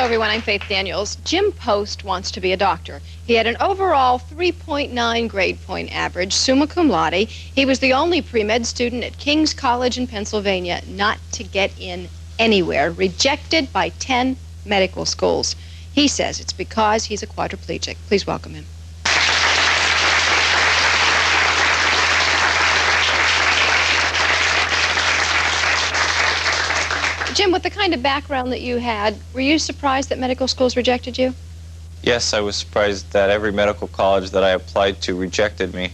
everyone, I'm Faith Daniels. Jim Post wants to be a doctor. He had an overall 3.9 grade point average, summa cum laude. He was the only pre-med student at King's College in Pennsylvania not to get in anywhere, rejected by 10 medical schools. He says it's because he's a quadriplegic. Please welcome him. Jim, with the kind of background that you had, were you surprised that medical schools rejected you? Yes, I was surprised that every medical college that I applied to rejected me.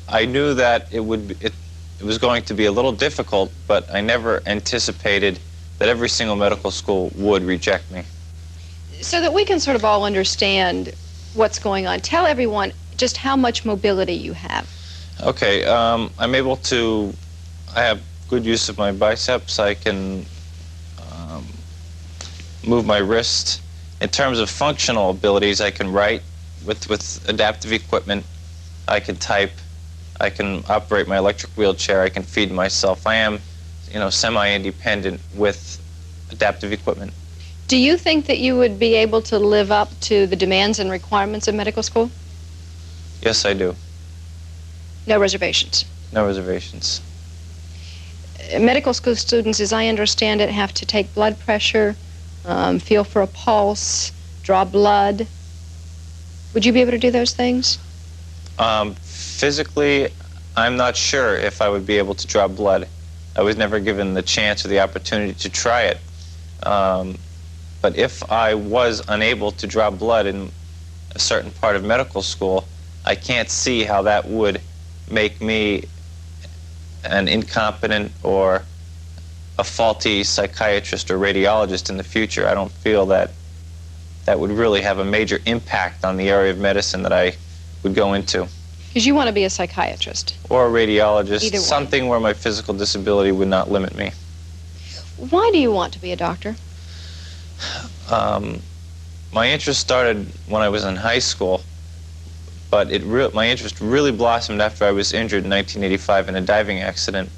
I knew that it was going to be a little difficult, but I never anticipated that every single medical school would reject me. So that we can sort of all understand what's going on, tell everyone just how much mobility you have. Okay, I have good use of my biceps. I can move my wrist. In terms of functional abilities, I can write with adaptive equipment. I can type. I can operate my electric wheelchair. I can feed myself. I am, semi-independent with adaptive equipment. Do you think that you would be able to live up to the demands and requirements of medical school? Yes, I do. No reservations? No reservations. Medical school students, as I understand it, have to take blood pressure, feel for a pulse, draw blood. Would you be able to do those things? Physically, I'm not sure if I would be able to draw blood. I was never given the chance or the opportunity to try it. But if I was unable to draw blood in a certain part of medical school, I can't see how that would make me an incompetent or a faulty psychiatrist or radiologist in the future. I don't feel that that would really have a major impact on the area of medicine that I would go into. Because you want to be a psychiatrist. Or a radiologist, either something where my physical disability would not limit me. Why do you want to be a doctor? My interest started when I was in high school, but my interest really blossomed after I was injured in 1985 in a diving accident.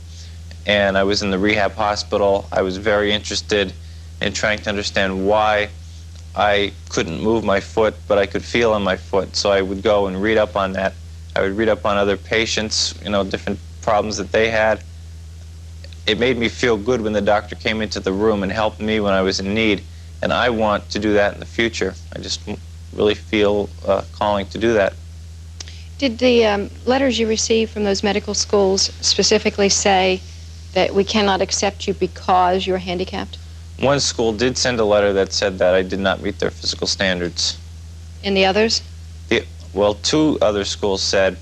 And I was in the rehab hospital. I was very interested in trying to understand why I couldn't move my foot, but I could feel on my foot. So I would go and read up on that. I would read up on other patients, different problems that they had. It made me feel good when the doctor came into the room and helped me when I was in need. And I want to do that in the future. I just really feel a calling to do that. Did the letters you received from those medical schools specifically say that we cannot accept you because you're handicapped? One school did send a letter that said that I did not meet their physical standards. And the others? Well, two other schools said,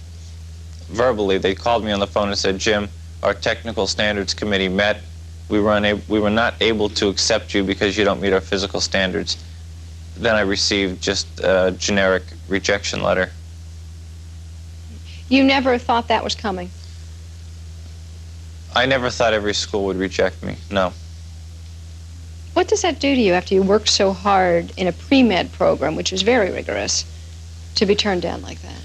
verbally, they called me on the phone and said, Jim, our technical standards committee met. We were not able to accept you because you don't meet our physical standards. Then I received just a generic rejection letter. You never thought that was coming? I never thought every school would reject me, no. What does that do to you after you worked so hard in a pre-med program, which is very rigorous, to be turned down like that?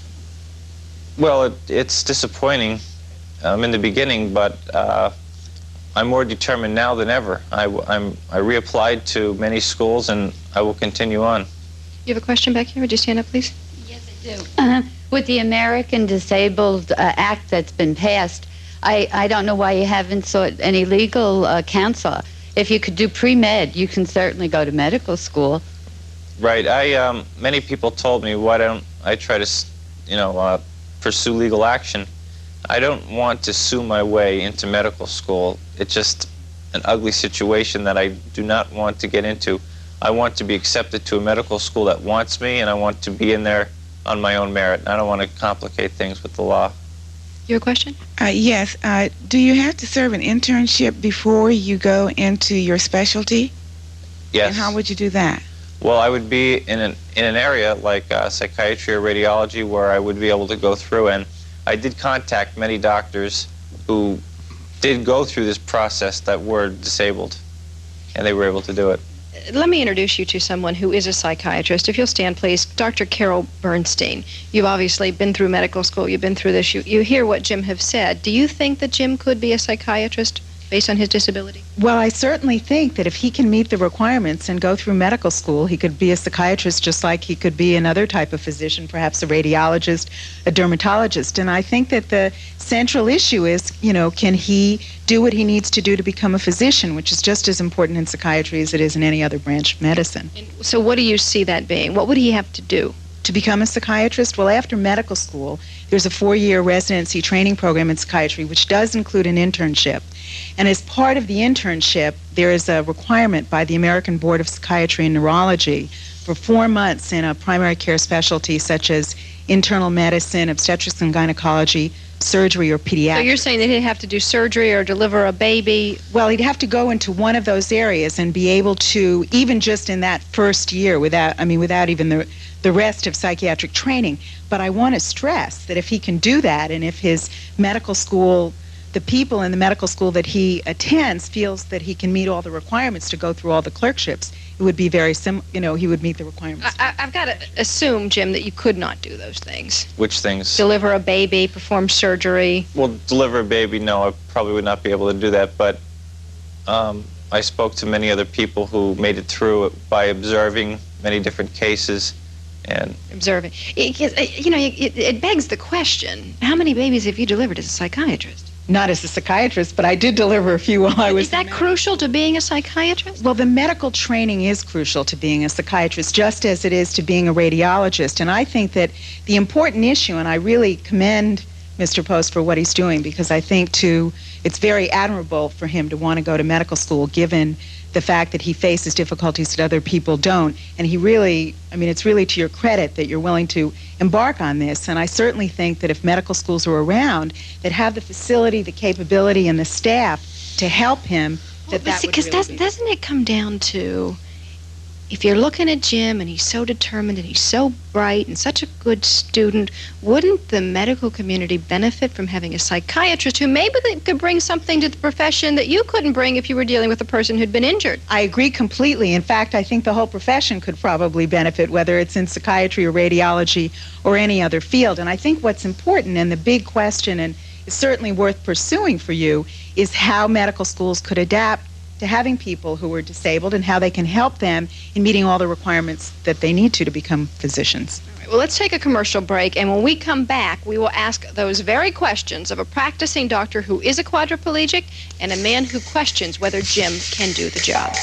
Well, it's disappointing in the beginning, but I'm more determined now than ever. I reapplied to many schools, and I will continue on. You have a question back here? Would you stand up, please? Yes, I do. With the American Disabled Act that's been passed, I don't know why you haven't sought any legal counsel. If you could do pre-med, you can certainly go to medical school. Right. Many people told me, why don't I try to, pursue legal action? I don't want to sue my way into medical school. It's just an ugly situation that I do not want to get into. I want to be accepted to a medical school that wants me, and I want to be in there on my own merit. I don't want to complicate things with the law. Your question? Yes. Do you have to serve an internship before you go into your specialty? Yes. And how would you do that? Well, I would be in an area like psychiatry or radiology where I would be able to go through, and I did contact many doctors who did go through this process that were disabled, and they were able to do it. Let me introduce you to someone who is a psychiatrist. If you'll stand, please. Dr. Carol Bernstein. You've obviously been through medical school. You've been through this. You hear what Jim have said. Do you think that Jim could be a psychiatrist based on his disability? Well, I certainly think that if he can meet the requirements and go through medical school, he could be a psychiatrist just like he could be another type of physician, perhaps a radiologist, a dermatologist. And I think that the central issue is, can he do what he needs to do to become a physician, which is just as important in psychiatry as it is in any other branch of medicine. And so what do you see that being? What would he have to do? To become a psychiatrist? Well, after medical school, there's a 4-year residency training program in psychiatry, which does include an internship. And as part of the internship, there is a requirement by the American Board of Psychiatry and Neurology for 4 months in a primary care specialty such as internal medicine, obstetrics and gynecology, surgery, or pediatrics. So you're saying that he'd have to do surgery or deliver a baby? Well, he'd have to go into one of those areas and be able to, even just in that first year, without even the rest of psychiatric training. But I want to stress that if he can do that, and if his medical school, the people in the medical school that he attends feels that he can meet all the requirements to go through all the clerkships, it would be very he would meet the requirements. I've got to assume, Jim, that you could not do those things. Which things? Deliver a baby, perform surgery. Well, deliver a baby, no, I probably would not be able to do that, but I spoke to many other people who made it through by observing many different cases. And observing. It begs the question, how many babies have you delivered as a psychiatrist? Not as a psychiatrist, but I did deliver a few while I was... Is that crucial to being a psychiatrist? Well, the medical training is crucial to being a psychiatrist, just as it is to being a radiologist. And I think that the important issue, and I really commend Mr. Post for what he's doing, because I think, too, it's very admirable for him to want to go to medical school, given the fact that he faces difficulties that other people don't. And he really, it's really to your credit that you're willing to embark on this. And I certainly think that if medical schools are around that have the facility, the capability, and the staff to help him, because doesn't it come down to, if you're looking at Jim and he's so determined and he's so bright and such a good student, wouldn't the medical community benefit from having a psychiatrist who maybe could bring something to the profession that you couldn't bring if you were dealing with a person who'd been injured? I agree completely. In fact, I think the whole profession could probably benefit, whether it's in psychiatry or radiology or any other field. And I think what's important, and the big question, and is certainly worth pursuing for you, is how medical schools could adapt to having people who are disabled and how they can help them in meeting all the requirements that they need to become physicians. All right, well, let's take a commercial break, and when we come back, we will ask those very questions of a practicing doctor who is a quadriplegic and a man who questions whether Jim can do the job.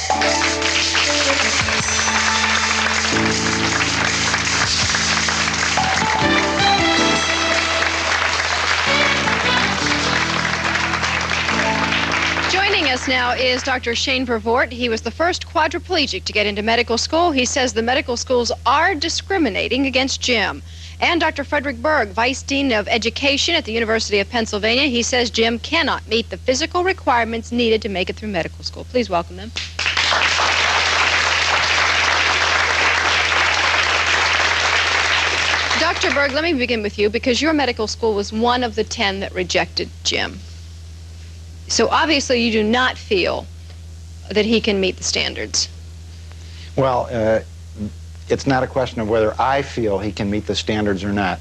Joining us now is Dr. Shane Vervoort. He was the first quadriplegic to get into medical school. He says the medical schools are discriminating against Jim. And Dr. Frederick Berg, Vice Dean of Education at the University of Pennsylvania. He says Jim cannot meet the physical requirements needed to make it through medical school. Please welcome them. Dr. Berg, let me begin with you, because your medical school was one of the 10 that rejected Jim. So obviously you do not feel that he can meet the standards. Well, it's not a question of whether I feel he can meet the standards or not.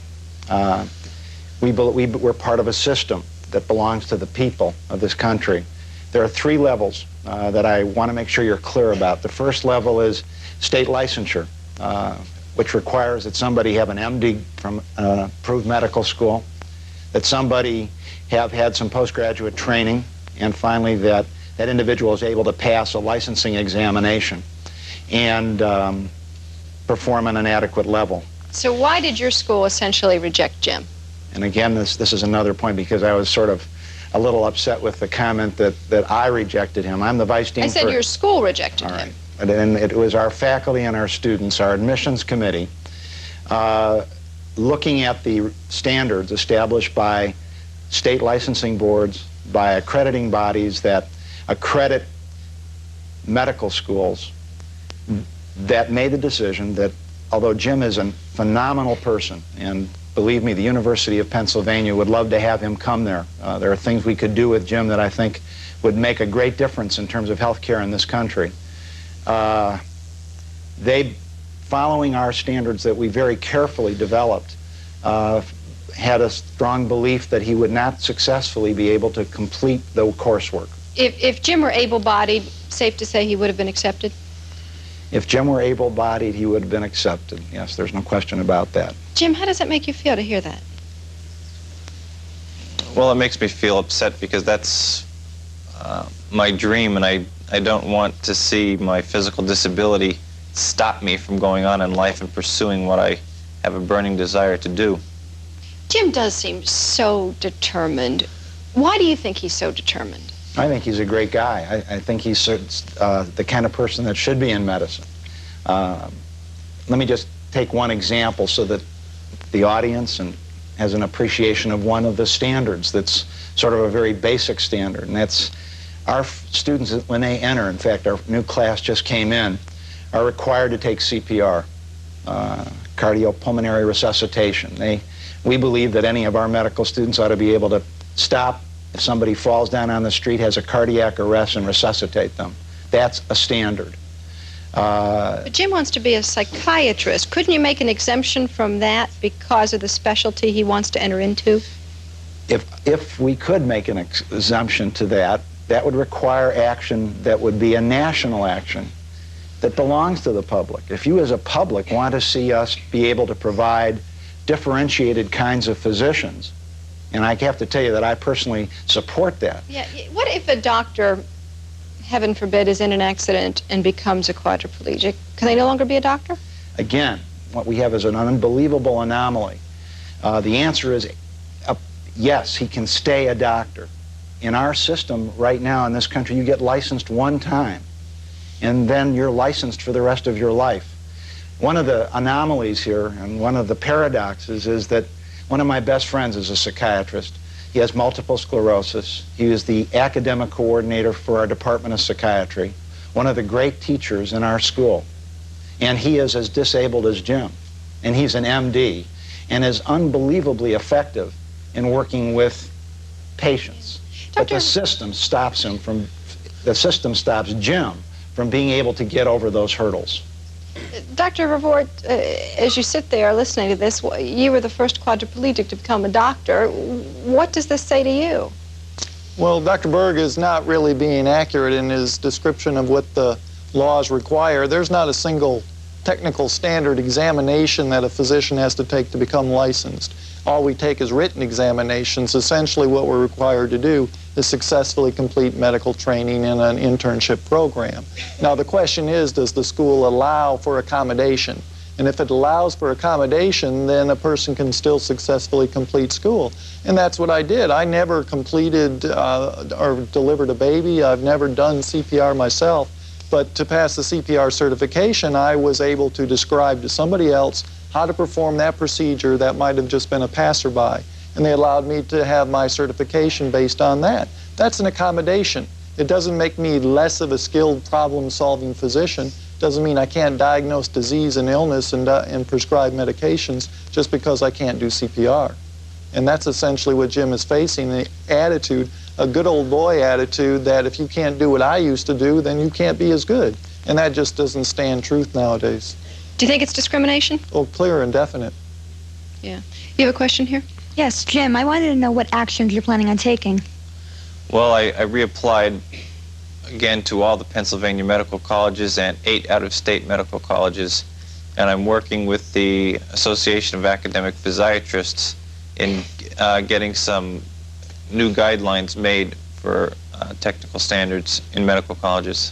We're part of a system that belongs to the people of this country. There are 3 levels that I want to make sure you're clear about. The first level is state licensure, which requires that somebody have an MD from an approved medical school, that somebody have had some postgraduate training, and finally that that individual is able to pass a licensing examination and perform at an adequate level. So why did your school essentially reject Jim? And again, this is another point, because I was sort of a little upset with the comment that I rejected him. I'm the vice dean. I said your school rejected him. All right. And it was our faculty and our students, our admissions committee, looking at the standards established by state licensing boards, by accrediting bodies that accredit medical schools, that made the decision that although Jim is a phenomenal person, and believe me, the University of Pennsylvania would love to have him come there. There are things we could do with Jim that I think would make a great difference in terms of health care in this country. They, following our standards that we very carefully developed, had a strong belief that he would not successfully be able to complete the coursework. If Jim were able-bodied, safe to say he would have been accepted? If Jim were able-bodied, he would have been accepted. Yes, there's no question about that. Jim, how does that make you feel to hear that? Well, it makes me feel upset because that's my dream, and I don't want to see my physical disability stop me from going on in life and pursuing what I have a burning desire to do. Jim does seem so determined. Why do you think he's so determined? I think he's a great guy. I think he's the kind of person that should be in medicine. Let me just take one example so that the audience has an appreciation of one of the standards that's sort of a very basic standard, and that's our students, when they enter, in fact, our new class just came in, are required to take CPR, cardiopulmonary resuscitation. We believe that any of our medical students ought to be able to stop if somebody falls down on the street, has a cardiac arrest, and resuscitate them. That's a standard. But Jim wants to be a psychiatrist. Couldn't you make an exemption from that because of the specialty he wants to enter into? If we could make an exemption to that, that would require action that would be a national action that belongs to the public. If you as a public want to see us be able to provide differentiated kinds of physicians, and I have to tell you that I personally support that. Yeah. What if a doctor, heaven forbid, is in an accident and becomes a quadriplegic? Can they no longer be a doctor? Again, what we have is an unbelievable anomaly. The answer is yes, he can stay a doctor. In our system right now in this country, you get licensed one time, and then you're licensed for the rest of your life. One of the anomalies here, and one of the paradoxes, is that one of my best friends is a psychiatrist. He has multiple sclerosis. He is the academic coordinator for our Department of Psychiatry, one of the great teachers in our school. And he is as disabled as Jim. And he's an MD, and is unbelievably effective in working with patients. But the system stops him from, the system stops Jim from being able to get over those hurdles. Dr. Vervoort, as you sit there listening to this, you were the first quadriplegic to become a doctor. What does this say to you? Well, Dr. Berg is not really being accurate in his description of what the laws require. There's not a single technical standard examination that a physician has to take to become licensed. All we take is written examinations. Essentially what we're required to do is successfully complete medical training in an internship program. Now the question is, does the school allow for accommodation? And if it allows for accommodation, then a person can still successfully complete school. And that's what I did. I never completed or delivered a baby. I've never done CPR myself. But to pass the CPR certification, I was able to describe to somebody else how to perform that procedure that might have just been a passerby. And they allowed me to have my certification based on that. That's an accommodation. It doesn't make me less of a skilled problem-solving physician. It doesn't mean I can't diagnose disease and illness and prescribe medications just because I can't do CPR. And that's essentially what Jim is facing, the attitude, a good old boy attitude that if you can't do what I used to do, then you can't be as good. And that just doesn't stand truth nowadays. Do you think it's discrimination? Oh, clear and definite. Yeah. You have a question here? Yes, Jim, I wanted to know what actions you're planning on taking. Well, I reapplied again to all the Pennsylvania medical colleges and 8 out-of-state medical colleges, and I'm working with the Association of Academic Physiatrists in getting some new guidelines made for technical standards in medical colleges.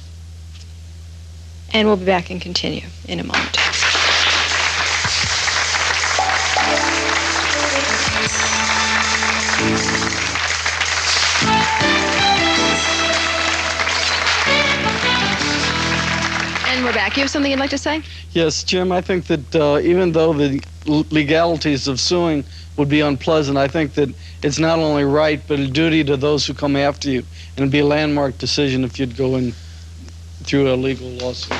And we'll be back and continue in a moment. And we're back. You have something you'd like to say? Yes, Jim, I think that even though the legalities of suing would be unpleasant, I think that it's not only right, but a duty to those who come after you. And it'd be a landmark decision if you'd go in through a legal lawsuit.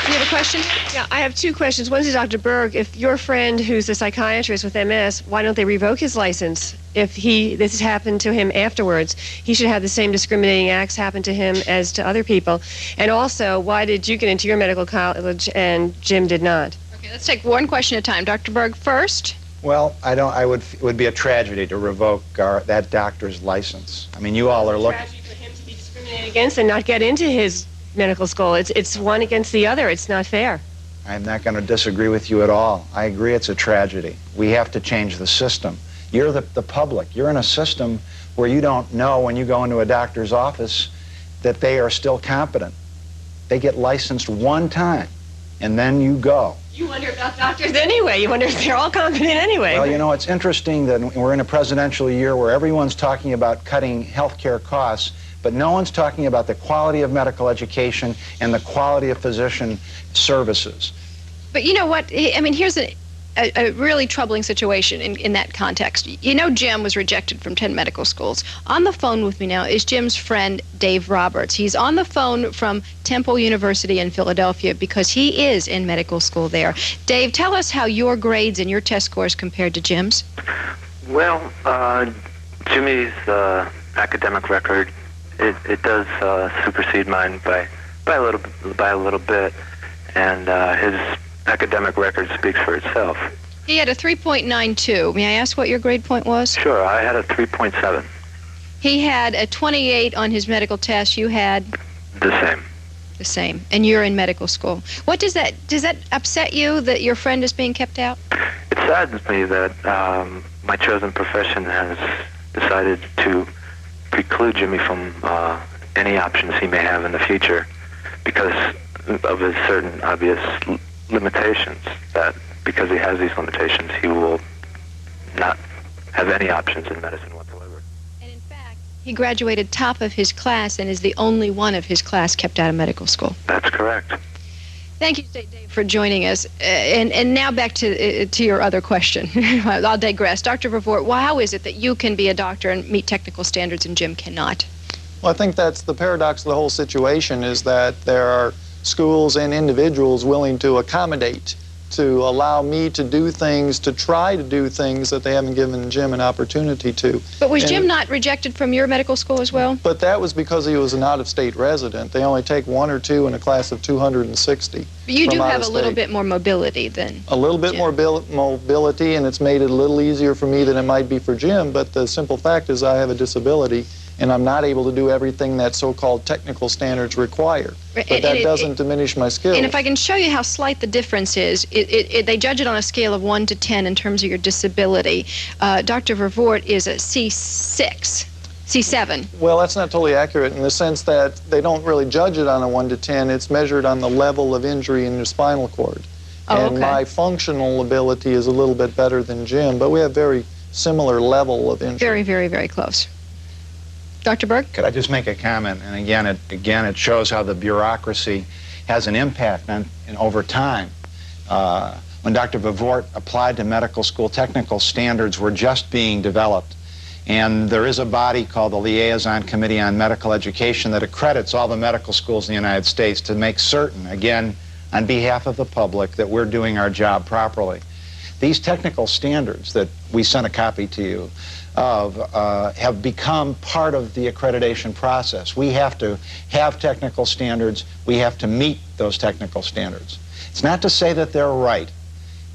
You have a question? Yeah, I have 2 questions. One is to Dr. Berg. If your friend who's a psychiatrist with MS, why don't they revoke his license? If this has happened to him afterwards, he should have the same discriminating acts happen to him as to other people. And also, why did you get into your medical college and Jim did not? Okay, let's take one question at a time. Dr. Berg first. Well, it would be a tragedy to revoke that doctor's license. I mean, you all are looking. It's a tragedy for him to be discriminated against and not get into his medical school. It's one against the other. It's not fair. I'm not going to disagree with you at all. I agree it's a tragedy. We have to change the system. You're the public. You're in a system where you don't know when you go into a doctor's office that they are still competent. They get licensed one time, and then you go. You wonder about doctors anyway. You wonder if they're all competent anyway. Well, you know, it's interesting that we're in a presidential year where everyone's talking about cutting health care costs, but no one's talking about the quality of medical education and the quality of physician services. But you know what? I mean, here's a really troubling situation in that context. You know, Jim was rejected from 10 medical schools. On the phone with me now is Jim's friend, Dave Roberts. He's on the phone from Temple University in Philadelphia because he is in medical school there. Dave, tell us how your grades and your test scores compared to Jim's. Well, Jimmy's academic record, it does supersede mine by a little bit, and his academic record speaks for itself. He had a 3.92. May I ask what your grade point was? Sure, I had a 3.7. He had a 28 on his medical test. You had? The same. The same. And you're in medical school. What does that upset you that your friend is being kept out? It saddens me that my chosen profession has decided to preclude Jimmy from any options he may have in the future because of his certain obvious limitations, that because he has these limitations, he will not have any options in medicine whatsoever. And in fact, he graduated top of his class and is the only one of his class kept out of medical school. That's correct. Thank you, Dave, for joining us. And now back to your other question. I'll digress. Dr. Vervoort, how is it that you can be a doctor and meet technical standards and Jim cannot? Well, I think that's the paradox of the whole situation, is that there are schools and individuals willing to accommodate, to allow me to do things, to try to do things that they haven't given Jim an opportunity to. But was Jim not rejected from your medical school as well? But that was because he was an out-of-state resident. They only take 1 or 2 in a class of 260. But you do have a little bit more mobility than a little bit more mobility, and it's made it a little easier for me than it might be for Jim, but the simple fact is I have a disability, and I'm not able to do everything that so-called technical standards require. But that doesn't diminish my skills. And if I can show you how slight the difference is, they judge it on a scale of 1 to 10 in terms of your disability. Dr. Vervoort is a C6, C7. Well, that's not totally accurate in the sense that they don't really judge it on a 1 to 10. It's measured on the level of injury in your spinal cord. Oh, and okay. my functional ability is a little bit better than Jim, but we have very similar level of injury. Very, very, very close. Dr. Berg? Could I just make a comment? And again, it shows how the bureaucracy has an impact over time. When Dr. Vervoort applied to medical school, technical standards were just being developed. And there is a body called the Liaison Committee on Medical Education that accredits all the medical schools in the United States to make certain, again, on behalf of the public, that we're doing our job properly. These technical standards that we sent a copy to you of have become part of the accreditation process. We have to have technical standards. We have to meet those technical standards. It's not to say that they're right,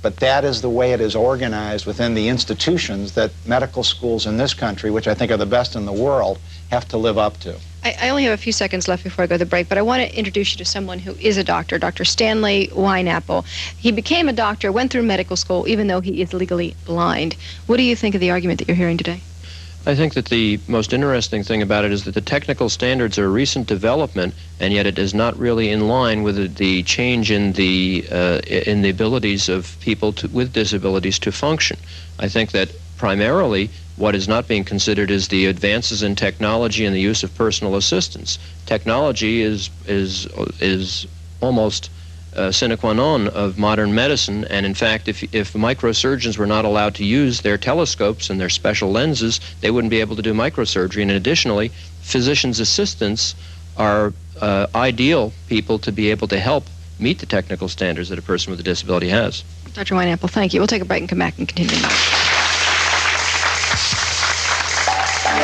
but that is the way it is organized within the institutions that medical schools in this country, which I think are the best in the world, have to live up to. I only have a few seconds left before I go to the break, but I want to introduce you to someone who is a doctor, Dr. Stanley Wineapple. He became a doctor, went through medical school, even though he is legally blind. What do you think of the argument that you're hearing today? I think that the most interesting thing about it is that the technical standards are a recent development, and yet it is not really in line with the change in the abilities of people with disabilities to function. I think that primarily what is not being considered is the advances in technology and the use of personal assistance. Technology is almost sine qua non of modern medicine, and in fact, if microsurgeons were not allowed to use their telescopes and their special lenses, they wouldn't be able to do microsurgery. And additionally, physicians' assistants are ideal people to be able to help meet the technical standards that a person with a disability has. Dr. Wineapple, thank you. We'll take a break and come back and continue.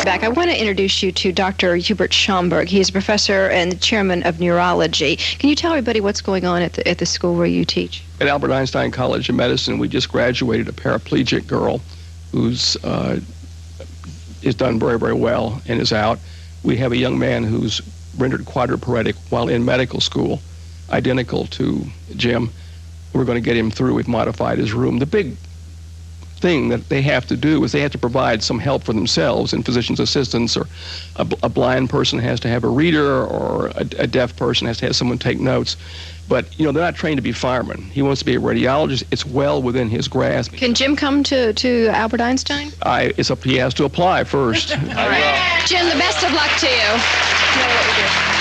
Back, I want to introduce you to Dr. Hubert Schomburg. He is a professor and chairman of neurology. Can you tell everybody what's going on at the school where you teach? At Albert Einstein College of Medicine, we just graduated a paraplegic girl who's is done very, very well and is out. We have a young man who's rendered quadriplegic while in medical school, identical to Jim. We're going to get him through. We've modified his room. The big thing that they have to do is they have to provide some help for themselves, and physician's assistants, or a blind person has to have a reader, or a deaf person has to have someone take notes. But, you know, they're not trained to be firemen. He wants to be a radiologist. It's well within his grasp. Can Jim come to Albert Einstein? He has to apply first. All right. Jim, the best of luck to you.